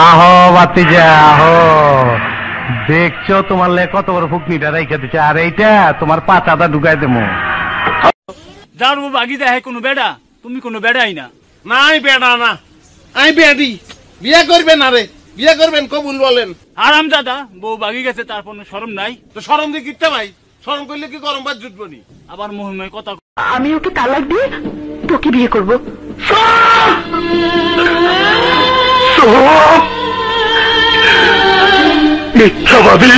আহো বাতিজা আহো, দেখছো তোমার লে কত বড় ফুকনিটা রেখে দিচ্ছে, আর এইটা তোমার পাতাটা ঢুকাই দেবো। যার বউ বাগি দেয় কোনো বেড়া, তুমি কোনো বেড়াই না। নাই বেড়া না, আমি বেড়ি। বিয়ে করবেন না রে, বিয়ে করবেন কবুল বলেন। আরাম দাদা, বউ বাগি গেছে তারপর শরম নাই? তো শরম দিয়ে কিনতে ভাই, শরম করলে কি গরম ভাত জুটবো নি? আবার মহিমায় কথা। আমি ওকে তালাক দিয়ে তোকে বিয়ে করবো। মিথ্যাবাদী,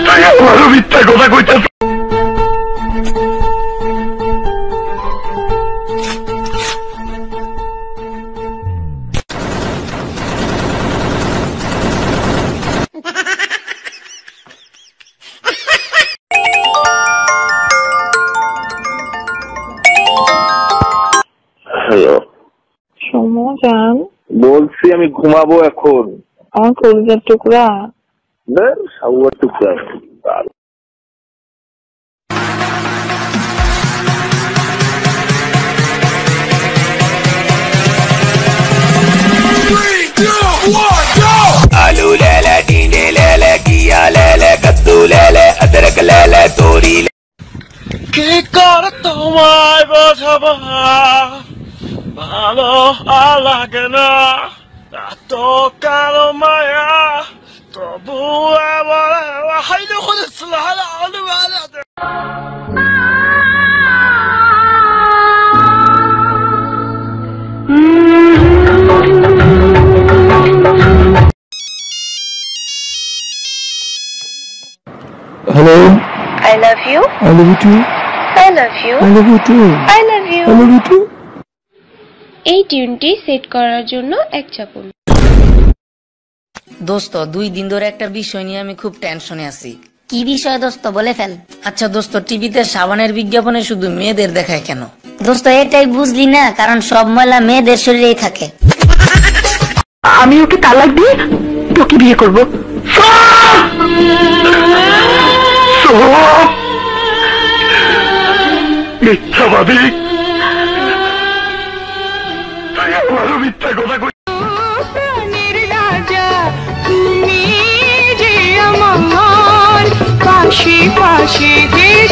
তাই আমারও মিথ্যা কথা কইতেছ। হ্যালো সমজান, বলছি আমি ঘুমাবো এখন। আমার কলিজার টুকরা। সাবুয়ার টুকরা। आलू ले ले, टींडे ले ले, किया ले ले, कद्दू ले ले, अदरक ले ले, तोरी ले। কি করে তোমায় বোঝাবো, ভালো লাগে না এত কালো মায়া, তবু এবার হাইলে করেছিল। Hello. I love you. I love you too. I love you. I love you too. I love you. I love you too. এই টিউনটি সেট করার জন্য এক চাপুন। দোস্ত, 2 দিন ধরে একটা বিষয় নিয়ে আমি খুব টেনশনে আছি। কি বিষয় দোস্ত, বলে ফেল। আচ্ছা দোস্ত, টিভিতে সাবানের বিজ্ঞাপনে শুধু মেয়েদের দেখায় কেন? দোস্ত এটাই বুঝলি না, কারণ সব ময়লা মেয়েদের শরীরেই থাকে। আমি ওকে তালাক দিয়ে তোকে বিয়ে করবো। মিথ্যাবাদী, তাই আমারও মিথ্যা কথা কই। তুমি যে আমার পাশে পাশে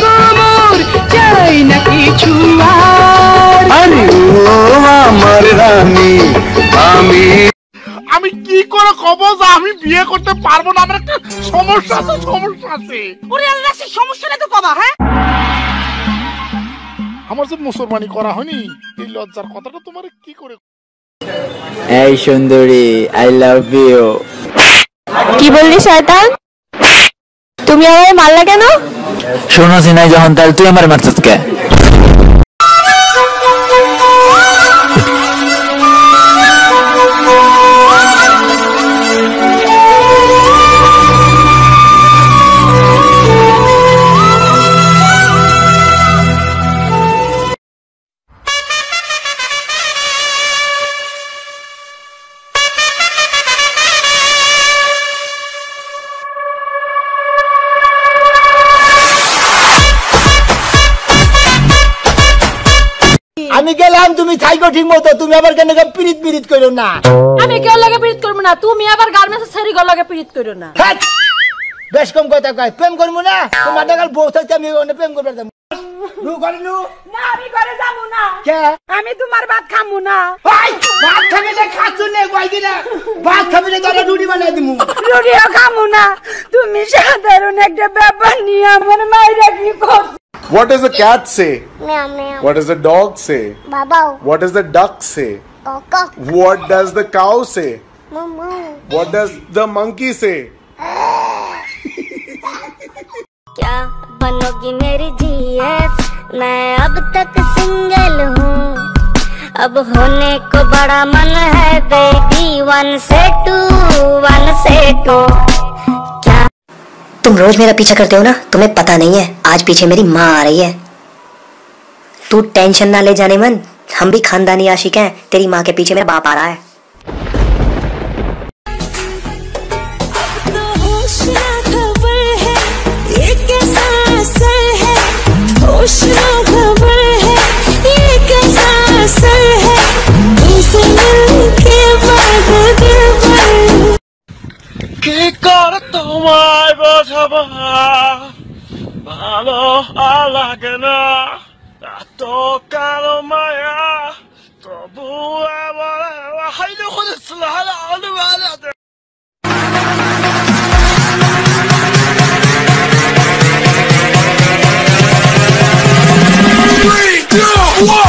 গোমর, চাই না কিছু আর। আরে ও আমার রানী, আমি কি করে কব যে আমি বিয়ে করতে পারবো না? আমার একটা সমস্যা আছে, সমস্যা আছে। ওরে আল্লাহ, সেই সমস্যাটা তো কবা। হ্যাঁ, আমার যে মুসলমানি করা হয়নি, এই লজ্জার কথাটা তোমার কি করে? এই সুন্দরী, I love you. কি বললি শয়তান? তুমি আমায় মারলা কেন? শোনাছি নাই যখন, তাহলে তুই আমার মারছিস কে? আমি গেলাম, তুমি থাইকো ঠিক মতো। তুমি আবার কেন পিরিত পিরিত করো না? আমি কেউ লাগে পীড়িত করবো না, তুমি আবার গার্মেন্টস ছেড়ে গো লাগে পীড়িত করো না। বেশ কম কথা কয়, প্রেম করবো না? তোমার টাকার বউ থাকতে আমি প্রেম করবো না। না, আমি ঘরে যাবো না। কে? আমি তোমার ভাত খাবো না। ভাত খাবি না? খাচ্ছ না কয়দিনা? ভাত খাবি না? তাহলে রুটি বানাই দিমু। রুটিও খাবো না। তুমি সাধারণ একটা ব্যাপার নিয়ে আমার মায়েরা কি করছো? What does the cat say? Meow meow. What does the dog say? Babao. What does the duck say? Coco. What does the cow say? Moo. What does the monkey say? क्या बनोगी मेरी जीएफ? मैं अब तक single हूँ, अब होने को बड़ा मन है बेबी। 1 से 2, 1 से 2। क्या तुम रोज मेरा पीछा करते हो ना, तुम्हें पता नहीं है आज पीछे मेरी माँ आ रही है। तू टेंशन ना ले जाने मन, हम भी खानदानी आशिक हैं, तेरी माँ के पीछे मेरा बाप आ रहा है। होश ना खबर है, ये कैसा असर है, तुमसे मिल খাবা ভালো লাগে না এত কালো মায়া তবু আমার হাইলে করেছিল হালা আলু হালা 3, 2, 1